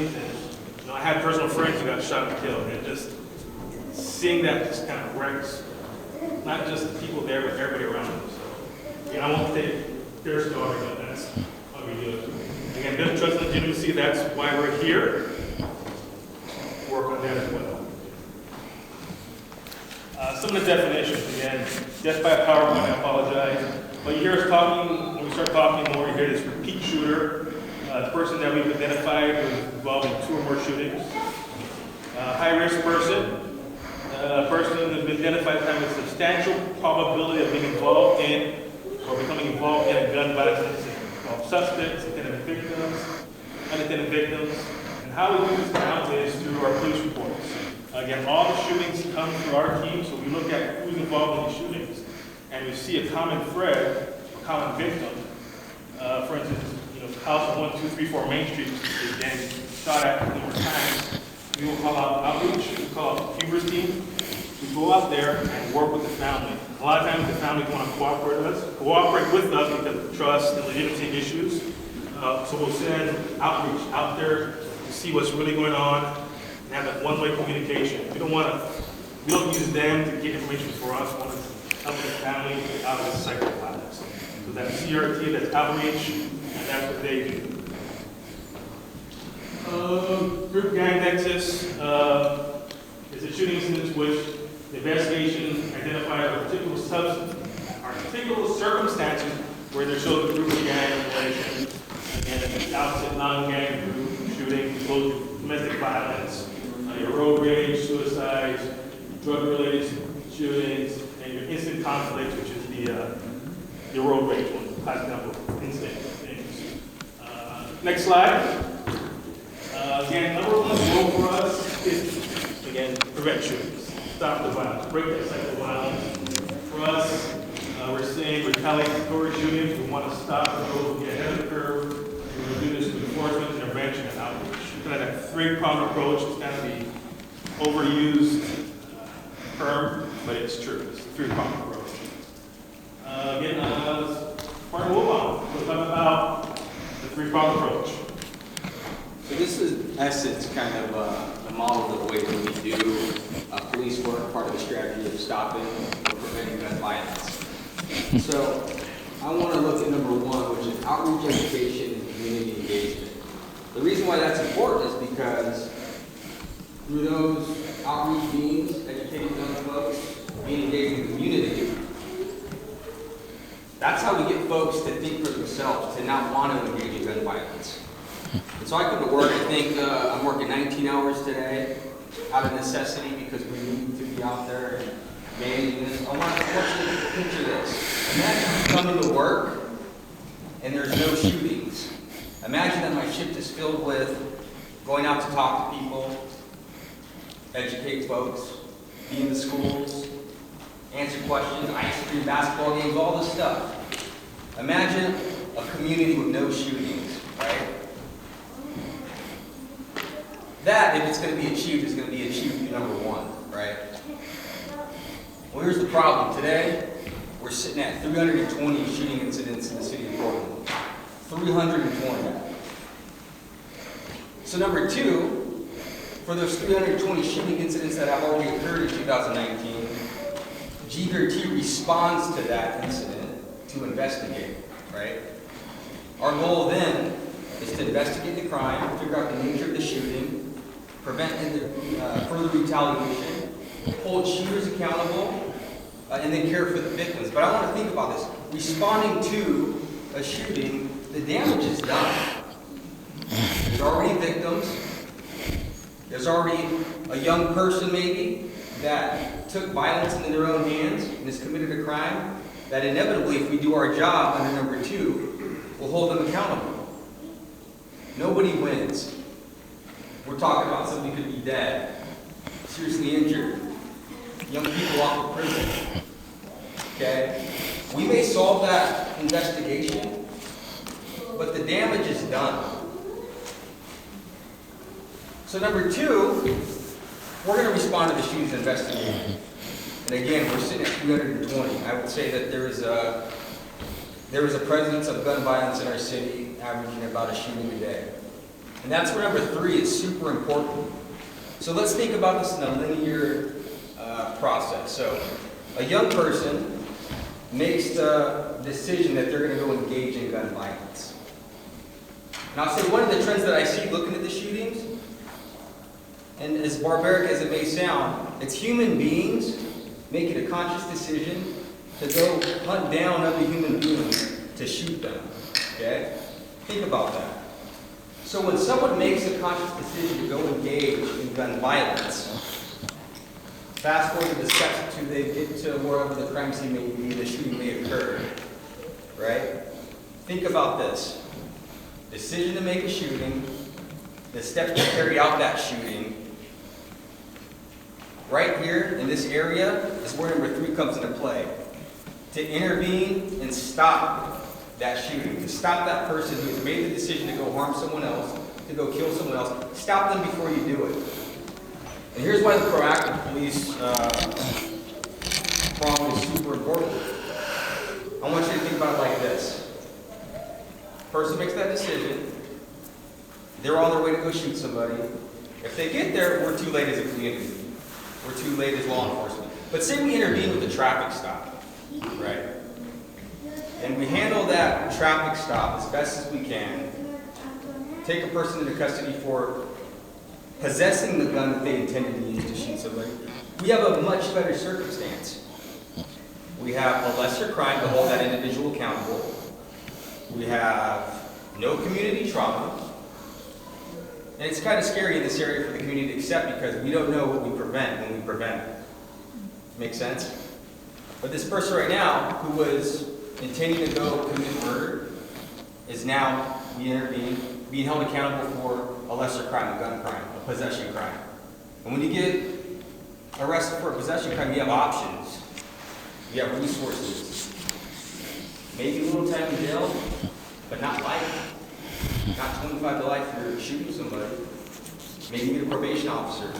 families, and I had personal friends who got shot and killed, and just seeing that just kind of wrecks not just the people there, but everybody around them. So, I won't take their story, but that's what we do. Again, build trust and legitimacy. That's why we're here. Work on that as well. Some of the definitions, again, just by PowerPoint, I apologize. But you hear us talking, when we start talking more, you hear this repeat shooter, the person that we've identified was involved in 2 or more shootings. High-risk person, a person who's been identified as having a substantial probability of being involved in or becoming involved in a gun violence incident. Suspects, attendant victims, unattended victims. And how we do this now is through our police reports. Again, all the shootings come through our team, so we look at who's involved in these shootings, and we see a common thread, a common victim. For instance, house 1, 2, 3, 4 Main Street is getting shot at numerous times. We will call out outreach, we call out the Hubers team. We go out there and work with the family. A lot of times the families want to cooperate with us because of trust and legitimacy issues. So we'll send outreach out there to see what's really going on and have that one-way communication. We don't use them to get information for us. We want to help the family get out of this cycle of violence. So that's CRT, that's outreach, and that's what they do. Group gang nexus is a shooting incident which the investigation identifies particular circumstances where there shows a group of gang relation, and opposite non-gang group shooting, domestic violence, your road rage, suicides, drug-related shootings, and your instant conflict, which is the road rage one, classic example of instant things. Next slide. Again, number one goal for us is, again, prevent shootings, stop the violence, break that cycle of violence. For us, we're seeing retaliatory shootings. We want to stop those, get ahead of the curve. We're going to do this with enforcement, intervention, and outreach. We're kind of that 3-pronged approach. It's kind of the overused term, but it's true. It's a 3-pronged approach. Again, part of Wolfon, we'll talk about the 3-pronged approach. So this is, in essence, kind of a model of the way that we do police work, part of the strategy of stopping or preventing gun violence. So I want to look at number 1, which is outreach, education, and community engagement. The reason why that's important is because through those outreach means, educating young folks, being engaged in the community, that's how we get folks to think for themselves, to not want to engage in gun violence. And so I come to work, I think I'm working 19 hours today out of necessity because we need to be out there and managing this. I want you to picture this. Imagine you come into work and there's no shootings. Imagine that my shift is filled with going out to talk to people, educate folks, be in the schools, answer questions, ice cream, basketball games, all this stuff. Imagine a community with no shootings, right? That, if it's going to be achieved, is going to be achieved through number 1, right? Well, here's the problem. Today, we're sitting at 320 shooting incidents in the city of Portland. 320. So number 2, for those 320 shooting incidents that have already occurred in 2019, G3T responds to that incident to investigate, right? Our goal then is to investigate the crime, figure out the nature of the shooting, prevent further retaliation, hold shooters accountable, and then care for the victims. But I want to think about this. Responding to a shooting, the damage is done. There's already victims. There's already a young person maybe that took violence into their own hands and has committed a crime that inevitably, if we do our job under number 2, will hold them accountable. Nobody wins. We're talking about somebody who could be dead, seriously injured, young people off of prison. Okay? We may solve that investigation, but the damage is done. So number 2, we're going to respond to the shootings investigation. And again, we're sitting at 320. I would say that there is a presence of gun violence in our city, averaging about a shooting a day. And that's where number 3 is super important. So let's think about this in a linear process. So a young person makes the decision that they're going to go engage in gun violence. And I'll say one of the trends that I see looking at the shootings, and as barbaric as it may sound, it's human beings making a conscious decision to go hunt down other human beings to shoot them. Okay? Think about that. So when someone makes a conscious decision to go engage in gun violence, fast forward to the steps to they get to wherever the crime scene may be, the shooting may occur, right? Think about this. Decision to make a shooting, the steps to carry out that shooting. Right here in this area is where number 3 comes into play. To intervene and stop that shooting, to stop that person who has made the decision to go harm someone else, to go kill someone else. Stop them before you do it. And here's why the proactive police prong is super important. I want you to think about it like this. Person makes that decision. They're on their way to go shoot somebody. If they get there, we're too late as a community. We're too late as law enforcement. But say we intervene with a traffic stop, right? And we handle that traffic stop as best as we can. Take a person into custody for possessing the gun that they intended to use to shoot somebody. We have a much better circumstance. We have a lesser crime to hold that individual accountable. We have no community trauma. And it's kind of scary in this area for the community to accept because we don't know what we prevent when we prevent it. Make sense? But this person right now, who was intending to go commit murder, is now, we intervene, being held accountable for a lesser crime, a gun crime, a possession crime. And when you get arrested for a possession crime, you have options. You have resources. Maybe a little time in jail, but not life. Not 25 to life for shooting somebody. Maybe you get a probation officer.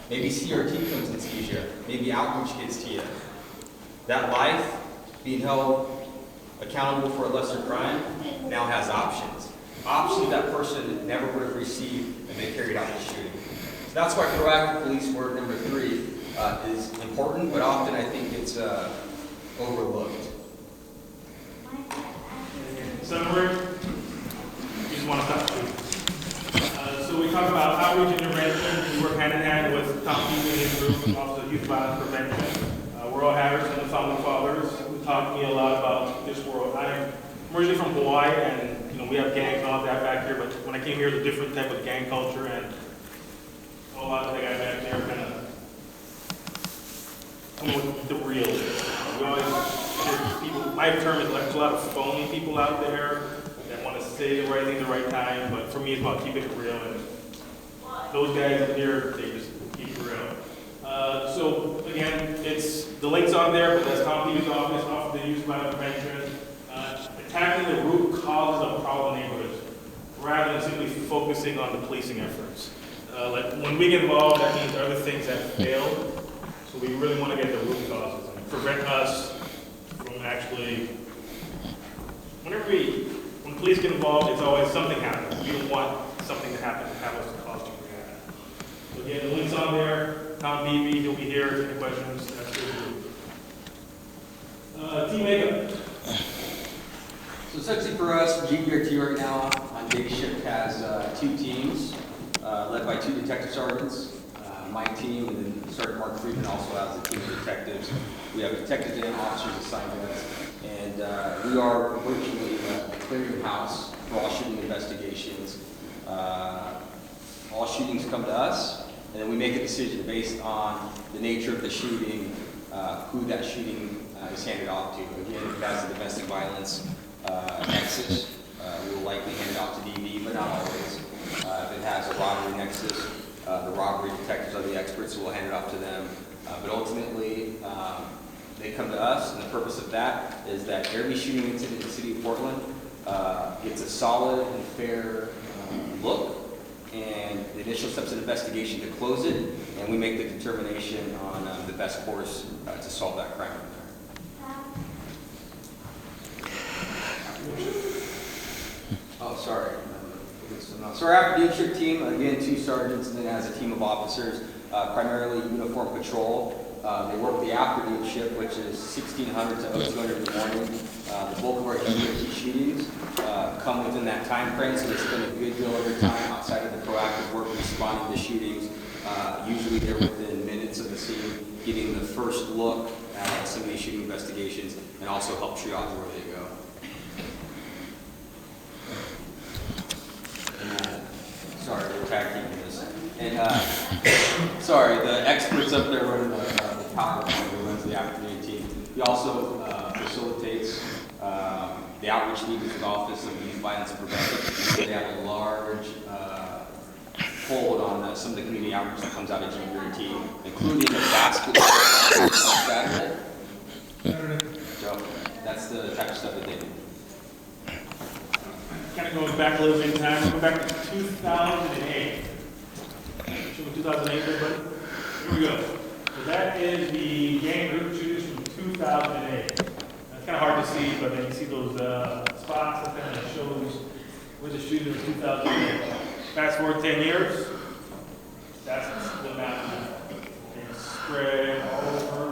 Maybe CRT comes and sees you. Maybe outreach gets to you. That life, being held accountable for a lesser crime, now has options. Options that person never would have received if they carried out the shooting. So that's why proactive police work number 3 is important, but often I think it's overlooked. In summary, we just want to touch you. So we talk about outreach and intervention. We work hand in hand with top people in this group, and also youth violence prevention. We're all Harris and the founding fathers who taught me a lot about this world. I'm originally from Hawaii, and we have gangs and all that back here, but when I came here, it's a different type of gang culture, and a lot of the guys back there kind of come with the real. We always, people, my term is like there's a lot of phony people out there that want to say the right thing at the right time, but for me it's about keeping it real, and those guys up here, they just keep it real. So again, it's the links on there, but that's Tom Peter's office, Office of Youth Violence Prevention. Tackling the root causes of problem neighborhoods, rather than simply focusing on the policing efforts. Like when we get involved, that means other things have failed. So we really want to get the root causes and prevent us from actually. When police get involved, it's always something happens. We don't want something to happen to have us cause to react. So again, the link's on there. Tom Beebe, he'll be here if any questions. That's good. Team makeup. So essentially for us, GBRT right now on day shift has 2 teams, led by 2 detective sergeants. My team, and then Sergeant Mark Friedman also has a team of detectives. We have detectives and officers assigned to us. And we are virtually a clearinghouse for all shooting investigations. All shootings come to us, and then we make a decision based on the nature of the shooting, who that shooting is handed off to. Again, if that's a domestic violence nexus, we will likely hand it off to DV, but not always. If it has a robbery nexus, the robbery detectives are the experts, so we'll hand it off to them. But ultimately, they come to us, and the purpose of that is that every shooting incident in the city of Portland gets a solid and fair look, and the initial steps of investigation to close it, and we make the determination on the best course to solve that crime from there. Oh, sorry. So our after-day team, again, 2 sergeants, and then has a team of officers, primarily uniform patrol. They work the after-day shift, which is 1600 to 0200 in the morning. The bulk of our shootings come within that time frame, so they spend a good deal of their time outside of the proactive work responding to shootings. Usually they're within minutes of the scene, getting the first look at some of these shooting investigations, and also help triage where they go. Sorry, we're tag teaming this. And sorry, the experts up there running the PowerPoint who runs the afternoon team. He also facilitates the outreach meetings with the Office of Youth Violence and Prevention. They have a large hold on some of the community outreach that comes out of GBRT, including a basketball on Saturday. So that's the type of stuff that they do. Kind of going back a little bit in time, we'll go back to 2008. Show me 2008, everybody. Here we go. So that is the gang group shooters from 2008. It's kind of hard to see, but then you see those spots that kind of shows where the shooters in 2008. Fast forward 10 years, that's the map. It's spread all over.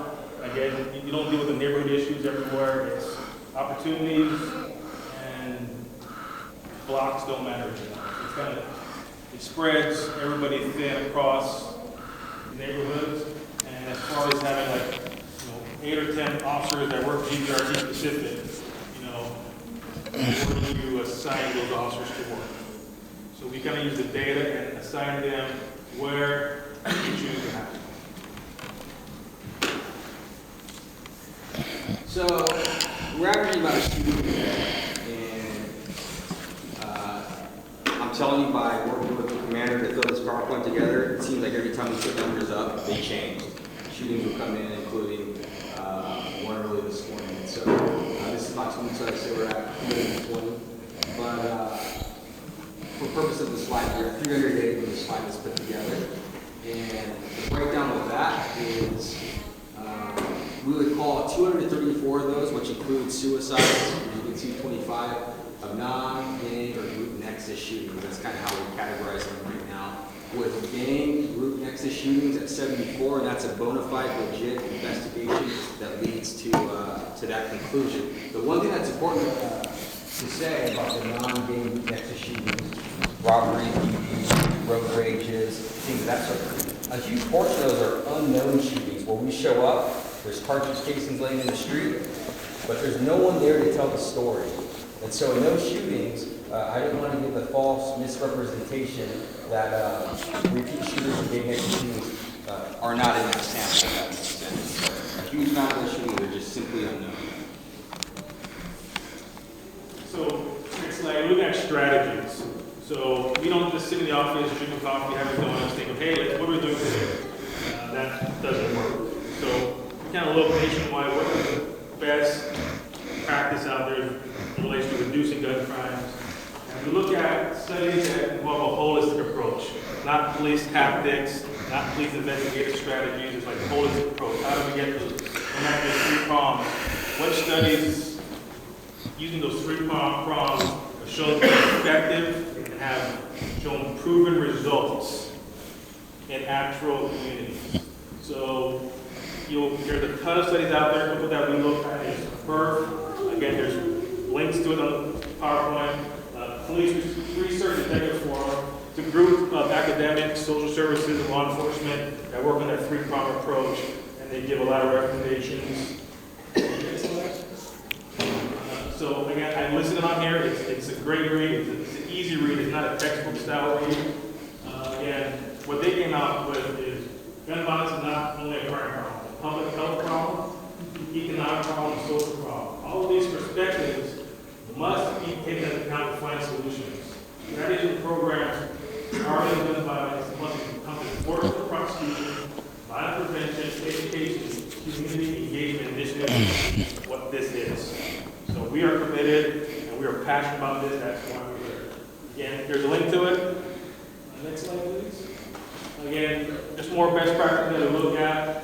Again, you don't deal with the neighborhood issues everywhere. It's opportunities and blocks don't matter. It's kind of, it spreads everybody thin across the neighborhoods. And as far as having like, 8 or 10 officers that work GBRT specific, where do you assign those officers to work? So we kind of use the data and assign them where you choose to happen. So we're averaging about a shooting a day, and I'm telling you, by working with the commander to throw this PowerPoint together, it seems like every time we put numbers up, they change. Shootings will come in, including one early this morning. So this is about 20, so I say we're at 120. But for the purpose of the slide, we have 380 when the slide is put together. And the breakdown of that is we would call 234 of those, which includes suicides. You can see 25 of non-gang or group nexus shootings. That's kind of how we categorize them right now. With gang group nexus shootings at 74, and that's a bona fide, legit investigation that leads to that conclusion. The one thing that's important to say about the non-gang group nexus shootings, robberies, DVs, road rages, things of that sort, a huge portion of those are unknown shootings where we show up, there's cartridge casings laying in the street, but there's no one there to tell the story. And so in those shootings, I didn't want to give the false misrepresentation that repeat shooters and gang nexus shootings are not in that sample, if that makes sense. A huge amount of those shootings are just simply unknown. So it's like looking at strategies. So we don't just sit in the office, drinking coffee, having donuts, think of, hey, what are we doing today? That doesn't work. So we kind of look nationwide, what is the best practice out there in relation to reducing gun crimes? And we look at studies that involve a holistic approach, not police tactics, not police investigative strategies. It's like a holistic approach. How do we get those? And that there's 3 prongs. What studies using those 3 prongs have shown to be effective and have shown proven results in actual communities? So there's a ton of studies out there. People that we look at is PERF. Again, there's links to it on PowerPoint. Police Research Executive Forum. It's a group of academics, social services, and law enforcement that work on that 3-prong approach, and they give a lot of recommendations. So again, I listed it on here. It's a great read. It's an easy read. It's not a textbook style read. Again, what they came out with is gun violence is not only a crime problem, it's a public health problem, economic problem, and social problem. All of these perspectives must be taken into account to find solutions. Strategies and programs targeting gun violence must encompass enforcement, prosecution, violence prevention, education, community engagement initiatives. What this is. So we are committed and we are passionate about this. That's why we're here. Again, here's a link to it. Next slide, please. Again, just more best practices that we look at.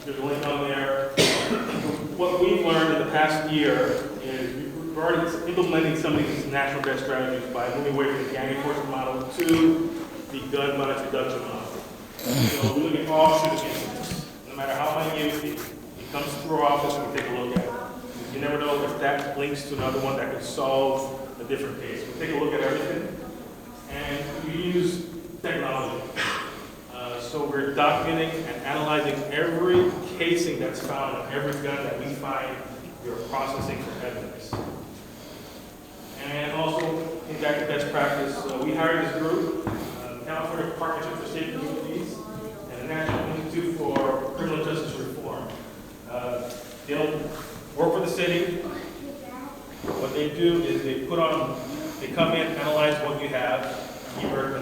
There's a link on there. What we've learned in the past year is we're already implementing some of these national best strategies by moving away from the gang enforcement model to the gun violence reduction model. So we look at all shooting incidents, no matter how many it comes through our office, we take a look at it. You never know if that links to another one that could solve a different case. We take a look at everything, and we use technology. So we're documenting and analyzing every casing that's found on every gun that we find. We're processing for evidence. And also, in back to best practice, we hired this group, California Partnership for State Communities, and the National Institute for Criminal Justice Reform. They don't work for the city. What they do is they come in, analyze what you have, give recommendations.